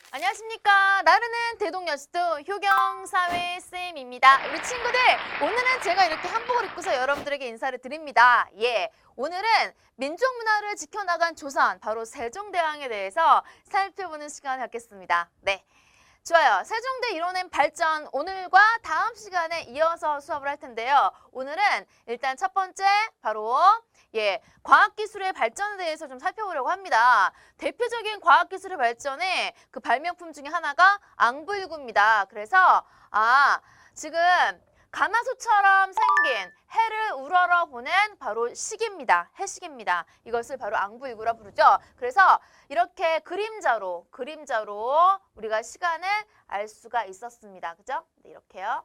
안녕하십니까. 나르는 대동여수도 효경사회쌤입니다. 우리 친구들, 오늘은 제가 이렇게 한복을 입고서 여러분들에게 인사를 드립니다. 예, 오늘은 민족문화를 지켜나간 조선, 바로 세종대왕에 대해서 살펴보는 시간을 갖겠습니다. 네, 좋아요. 세종대 이뤄낸 발전, 오늘과 다음 시간에 이어서 수업을 할 텐데요. 오늘은 일단 첫 번째, 바로 과학기술의 발전에 대해서 좀 살펴보려고 합니다. 대표적인 과학기술의 발전의 그 발명품 중에 하나가 앙부일구입니다. 그래서 지금 가마솥처럼 생긴 해를 우러러 보는 바로 시계입니다. 해시계입니다. 이것을 바로 앙부일구라 부르죠. 그래서 이렇게 그림자로 우리가 시간을 알 수가 있었습니다. 그죠? 네, 이렇게요.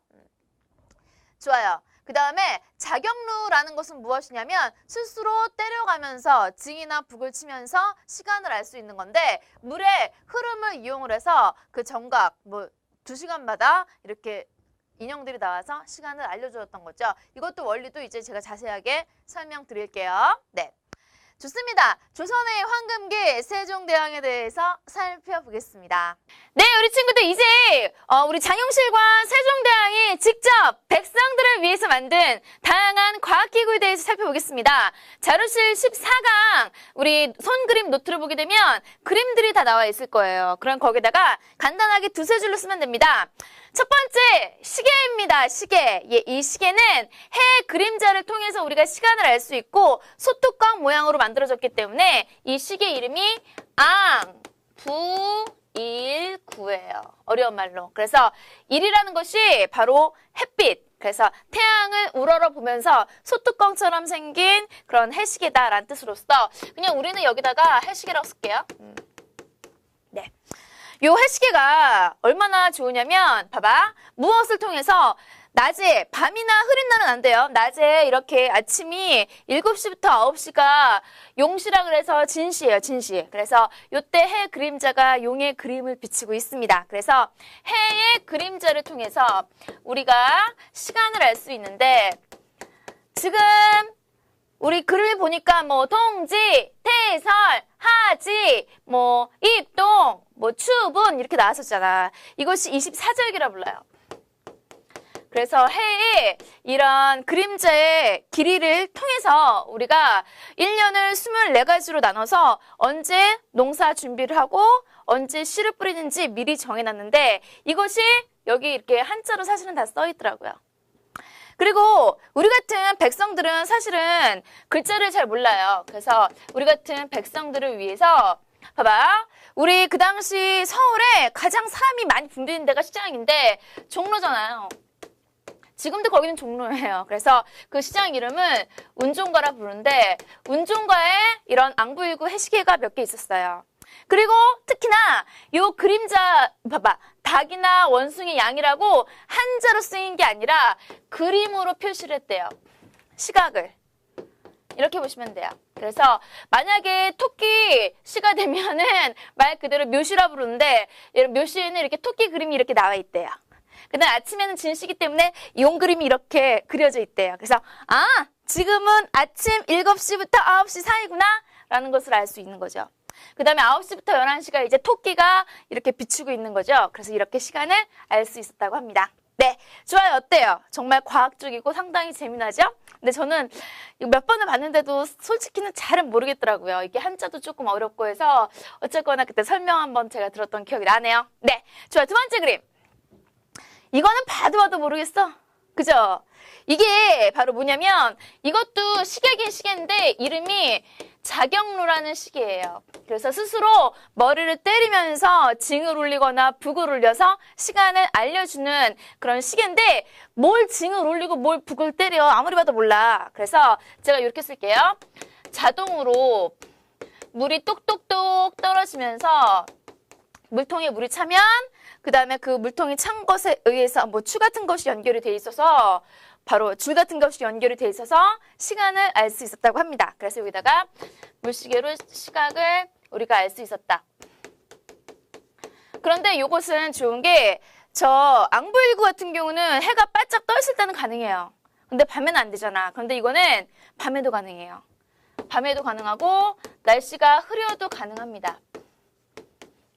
좋아요. 그 다음에 자격루라는 것은 무엇이냐면 스스로 때려가면서 징이나 북을 치면서 시간을 알 수 있는 건데, 물의 흐름을 이용을 해서 그 정각 2시간마다 이렇게 인형들이 나와서 시간을 알려주었던 거죠. 이것도 원리도 이제 제가 자세하게 설명드릴게요. 네. 좋습니다. 조선의 황금기 세종대왕에 대해서 살펴보겠습니다. 네, 우리 친구들 이제 우리 장영실과 세종대왕이 직접 백성들을 위해서 만든 다양한 과학기구에 대해서 살펴보겠습니다. 자료실 14강 우리 손그림 노트를 보게 되면 그림들이 다 나와 있을 거예요. 그럼 거기다가 간단하게 두세 줄로 쓰면 됩니다. 첫 번째, 시계입니다. 시계. 예, 이 시계는 해 그림자를 통해서 우리가 시간을 알 수 있고 소뚜껑 모양으로 만들어졌기 때문에 이 시계 이름이 앙부일구예요. 어려운 말로. 그래서 일이라는 것이 바로 햇빛. 그래서 태양을 우러러 보면서 소뚜껑처럼 생긴 그런 해시계다라는 뜻으로서 그냥 우리는 여기다가 해시계라고 쓸게요. 네. 요 해시계가 얼마나 좋으냐면 봐봐. 무엇을 통해서 낮에 밤이나 흐린 날은 안 돼요. 낮에 이렇게 아침이 7시부터 9시가 용시라 그래서 진시예요. 진시. 그래서 요때 해 그림자가 용의 그림을 비치고 있습니다. 그래서 해의 그림자를 통해서 우리가 시간을 알 수 있는데 지금 우리 글을 보니까 동지, 태설, 하지, 입동, 추분 이렇게 나왔었잖아. 이것이 24절기라 불러요. 그래서 해의 이런 그림자의 길이를 통해서 우리가 1년을 24가지로 나눠서 언제 농사 준비를 하고 언제 씨를 뿌리는지 미리 정해놨는데 이것이 여기 이렇게 한자로 사실은 다 써있더라고요. 그리고 우리 같은 백성들은 사실은 글자를 잘 몰라요. 그래서 우리 같은 백성들을 위해서 봐봐. 우리 그 당시 서울에 가장 사람이 많이 붐비는 데가 시장인데 종로잖아요. 지금도 거기는 종로예요. 그래서 그 시장 이름은 운종가라 부르는데 운종가에 이런 앙부일구 해시계가 몇 개 있었어요. 그리고 특히나 요 그림자 봐봐. 닭이나 원숭이 양이라고 한자로 쓰인 게 아니라 그림으로 표시를 했대요. 시각을. 이렇게 보시면 돼요. 그래서 만약에 토끼 시가 되면은 말 그대로 묘시라 부르는데 묘시에는 이렇게 토끼 그림이 이렇게 나와 있대요. 근데 아침에는 진시기 때문에 용 그림이 이렇게 그려져 있대요. 그래서 지금은 아침 7시부터 9시 사이구나 라는 것을 알 수 있는 거죠. 그 다음에 9시부터 11시가 이제 토끼가 이렇게 비추고 있는 거죠. 그래서 이렇게 시간을 알 수 있었다고 합니다. 네, 좋아요. 어때요? 정말 과학적이고 상당히 재미나죠? 근데 저는 몇 번을 봤는데도 솔직히는 잘은 모르겠더라고요. 이게 한자도 조금 어렵고 해서 어쨌거나 그때 설명 한번 제가 들었던 기억이 나네요. 네, 좋아요. 두 번째 그림. 이거는 봐도 모르겠어. 그죠? 이게 바로 뭐냐면 이것도 시계긴 시계인데 이름이 자격루라는 시계예요. 그래서 스스로 머리를 때리면서 징을 울리거나 북을 울려서 시간을 알려주는 그런 시계인데 뭘 징을 울리고 뭘 북을 때려 아무리 봐도 몰라. 그래서 제가 이렇게 쓸게요. 자동으로 물이 똑똑똑 떨어지면서 물통에 물이 차면 그 다음에 그 물통이 찬 것에 의해서 줄 같은 것이 연결이 돼 있어서 바로 줄 같은 것이 연결이 돼 있어서 시간을 알 수 있었다고 합니다. 그래서 여기다가 물시계로 시각을 우리가 알 수 있었다. 그런데 이것은 좋은 게 저 앙부일구 같은 경우는 해가 바짝 떠 있을 때는 가능해요. 근데 밤에는 안 되잖아. 그런데 이거는 밤에도 가능해요. 밤에도 가능하고 날씨가 흐려도 가능합니다.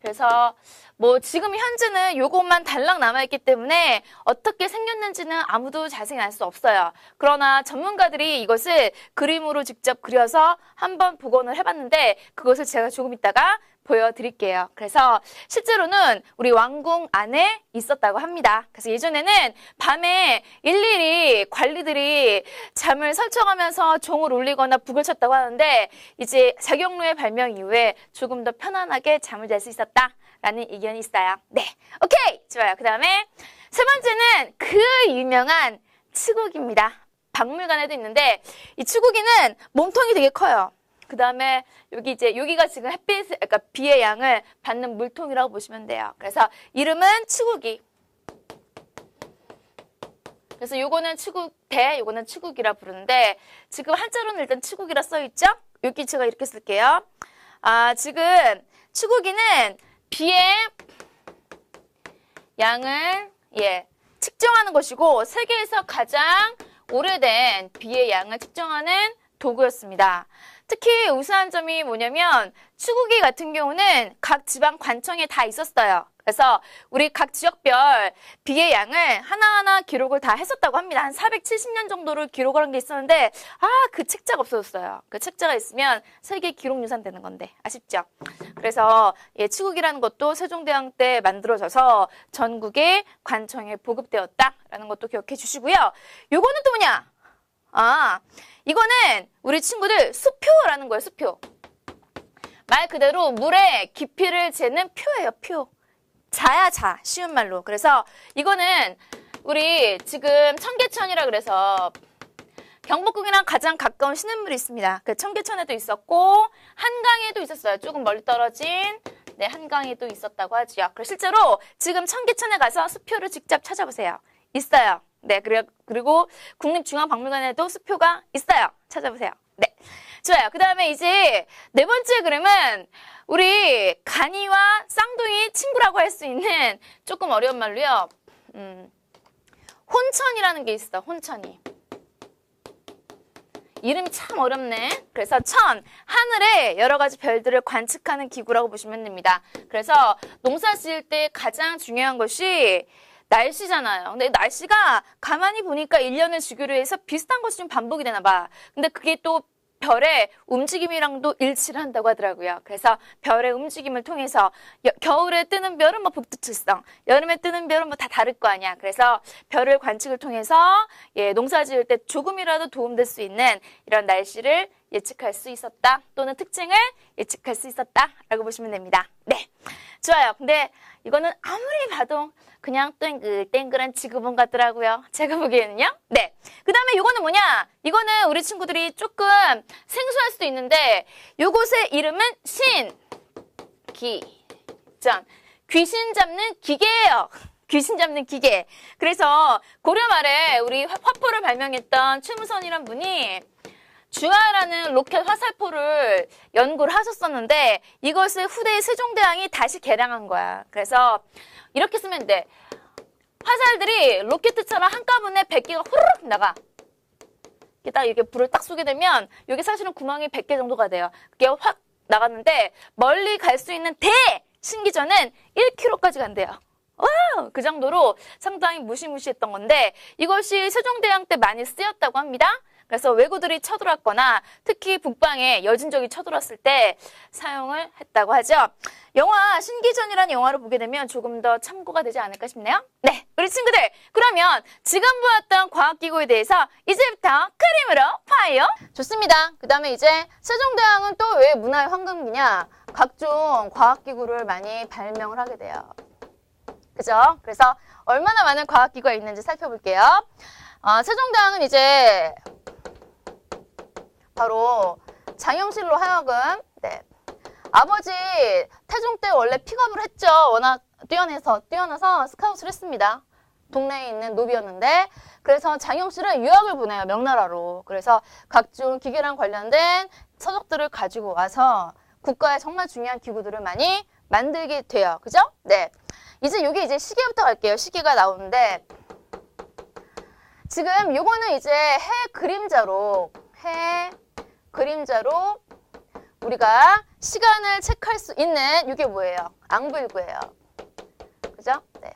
그래서 뭐 지금 현재는 요것만 달랑 남아있기 때문에 어떻게 생겼는지는 아무도 자세히 알 수 없어요. 그러나 전문가들이 이것을 그림으로 직접 그려서 한번 복원을 해봤는데 그것을 제가 조금 이따가 보여드릴게요. 그래서 실제로는 우리 왕궁 안에 있었다고 합니다. 그래서 예전에는 밤에 일일이 관리들이 잠을 설쳐가면서 종을 울리거나 북을 쳤다고 하는데 이제 자경루의 발명 이후에 조금 더 편안하게 잠을 잘 수 있었다라는 의견이 있어요. 네, 오케이! 좋아요. 그 다음에 세 번째는 그 유명한 치국입니다. 박물관에도 있는데 이 치국이는 몸통이 되게 커요. 그 다음에 여기가 지금 그러니까 비의 양을 받는 물통이라고 보시면 돼요. 그래서 이름은 치국이. 그래서 요거는 치국대, 요거는 치국이라 부르는데 지금 한자로는 일단 치국이라 써있죠? 여기 제가 이렇게 쓸게요. 지금 치국이는 비의 양을 측정하는 것이고 세계에서 가장 오래된 비의 양을 측정하는 도구였습니다. 특히 우수한 점이 뭐냐면 치국이 같은 경우는 각 지방 관청에 다 있었어요. 그래서 우리 각 지역별 비의 양을 하나하나 기록을 다 했었다고 합니다. 한 470년 정도를 기록을 한 게 있었는데 그 책자가 없어졌어요. 그 책자가 있으면 세계 기록유산 되는 건데 아쉽죠? 그래서 치국이라는 것도 세종대왕 때 만들어져서 전국의 관청에 보급되었다라는 것도 기억해 주시고요. 요거는 또 뭐냐? 이거는 우리 친구들 수표라는 거예요, 수표. 말 그대로 물의 깊이를 재는 표예요, 표. 자야 자, 쉬운 말로. 그래서 이거는 우리 지금 청계천이라 그래서 경복궁이랑 가장 가까운 시냇물이 있습니다. 그 청계천에도 있었고 한강에도 있었어요. 조금 멀리 떨어진 한강에도 있었다고 하지요. 그래서 실제로 지금 청계천에 가서 수표를 직접 찾아보세요. 있어요. 네, 그리고 국립중앙박물관에도 수표가 있어요. 찾아보세요. 네, 좋아요. 그 다음에 이제 네 번째 그림은 우리 간이와 쌍둥이 친구라고 할 수 있는 조금 어려운 말로요. 혼천이라는 게 있어. 혼천이. 이름이 참 어렵네. 그래서 하늘에 여러 가지 별들을 관측하는 기구라고 보시면 됩니다. 그래서 농사 지을 때 가장 중요한 것이 날씨잖아요. 근데 날씨가 가만히 보니까 1년을 주기로 해서 비슷한 것이 좀 반복이 되나 봐. 근데 그게 또 별의 움직임이랑도 일치를 한다고 하더라고요. 그래서 별의 움직임을 통해서 겨울에 뜨는 별은 뭐 북두칠성, 여름에 뜨는 별은 뭐 다 다를 거 아니야. 그래서 별을 관측을 통해서 농사 지을 때 조금이라도 도움될 수 있는 이런 날씨를 예측할 수 있었다. 또는 특징을 예측할 수 있었다라고 보시면 됩니다. 네, 좋아요. 근데 이거는 아무리 봐도 그냥 땡글땡글한 지구본 같더라고요. 제가 보기에는요. 네. 그 다음에 이거는 뭐냐? 이거는 우리 친구들이 조금 생소할 수도 있는데 요것의 이름은 귀신 잡는 기계예요. 귀신 잡는 기계. 그래서 고려 말에 우리 화포를 발명했던 최무선이란 분이 중화라는 로켓 화살포를 연구를 하셨었는데 이것을 후대의 세종대왕이 다시 개량한 거야. 그래서 이렇게 쓰면 돼. 화살들이 로켓처럼 한꺼번에 100개가 후루룩 나가. 이게 딱 이렇게 불을 딱 쏘게 되면 여기 사실은 구멍이 100개 정도가 돼요. 그게 확 나갔는데 멀리 갈 수 있는 신기전은 1km까지 간대요. 와우! 그 정도로 상당히 무시무시했던 건데 이것이 세종대왕 때 많이 쓰였다고 합니다. 그래서 왜구들이 쳐들어왔거나 특히 북방에 여진족이 쳐들어왔을 때 사용을 했다고 하죠. 영화 신기전이라는 영화를 보게 되면 조금 더 참고가 되지 않을까 싶네요. 네, 우리 친구들 그러면 지금 보았던 과학기구에 대해서 이제부터 그림으로 봐요. 좋습니다. 그 다음에 이제 세종대왕은 또 왜 문화의 황금기냐? 각종 과학기구를 많이 발명을 하게 돼요. 그죠? 그래서 얼마나 많은 과학기구가 있는지 살펴볼게요. 세종대왕은 이제 바로 장영실로 하여금 아버지 태종 때 원래 픽업을 했죠. 워낙 뛰어나서 스카웃을 했습니다. 동네에 있는 노비였는데 그래서 장영실은 유학을 보내요. 명나라로. 그래서 각종 기계랑 관련된 서적들을 가지고 와서 국가에 정말 중요한 기구들을 많이 만들게 돼요. 그죠? 네. 이제 시계부터 갈게요. 시계가 나오는데 지금 요거는 이제 해 그림자로 우리가 시간을 체크할 수 있는 이게 뭐예요? 앙부일구예요. 그죠? 네.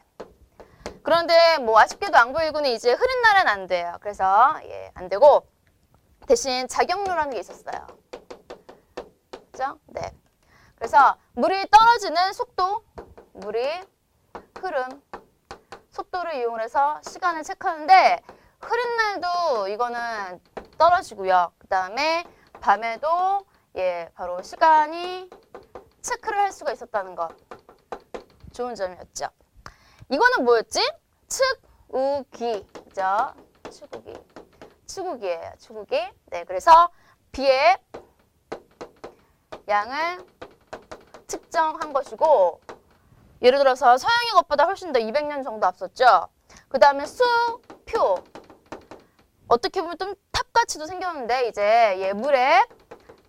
그런데 뭐 아쉽게도 앙부일구는 이제 흐린 날은 안 돼요. 그래서 예, 안 되고 대신 자경루라는 게 있었어요. 그죠? 네. 그래서 물이 떨어지는 속도, 물이 흐름, 속도를 이용해서 시간을 체크하는데 흐린 날도 이거는 떨어지고요. 그 다음에 밤에도 예, 바로 시간이 체크를 할 수가 있었다는 것. 좋은 점이었죠. 이거는 뭐였지? 측우기. 그죠? 측우기. 측우기예요. 측우기. 네, 그래서 비의 양을 측정한 것이고 예를 들어서 서양의 것보다 훨씬 더 200년 정도 앞섰죠. 그 다음에 수표. 어떻게 보면 좀 탑같이도 생겼는데 이제 예, 물의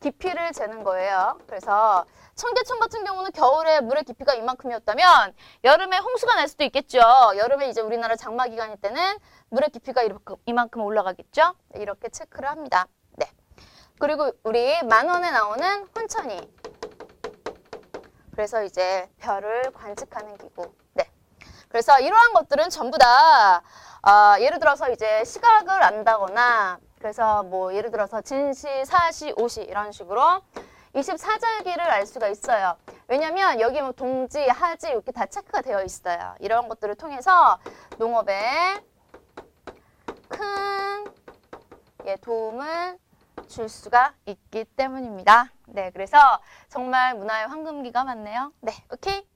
깊이를 재는 거예요. 그래서 청계천 같은 경우는 겨울에 물의 깊이가 이만큼이었다면 여름에 홍수가 날 수도 있겠죠. 여름에 이제 우리나라 장마 기간일 때는 물의 깊이가 이만큼 올라가겠죠. 네, 이렇게 체크를 합니다. 네. 그리고 우리 10,000원에 나오는 혼천이. 그래서 이제 별을 관측하는 기구. 네. 그래서 이러한 것들은 전부 다 예를 들어서 이제 시각을 안다거나 그래서 뭐 예를 들어서 진시, 사시, 오시 이런 식으로 24절기를 알 수가 있어요. 왜냐면 여기 뭐 동지, 하지 이렇게 다 체크가 되어 있어요. 이런 것들을 통해서 농업에 큰 예, 도움을 줄 수가 있기 때문입니다. 네, 그래서 정말 문화의 황금기가 많네요. 네, 오케이.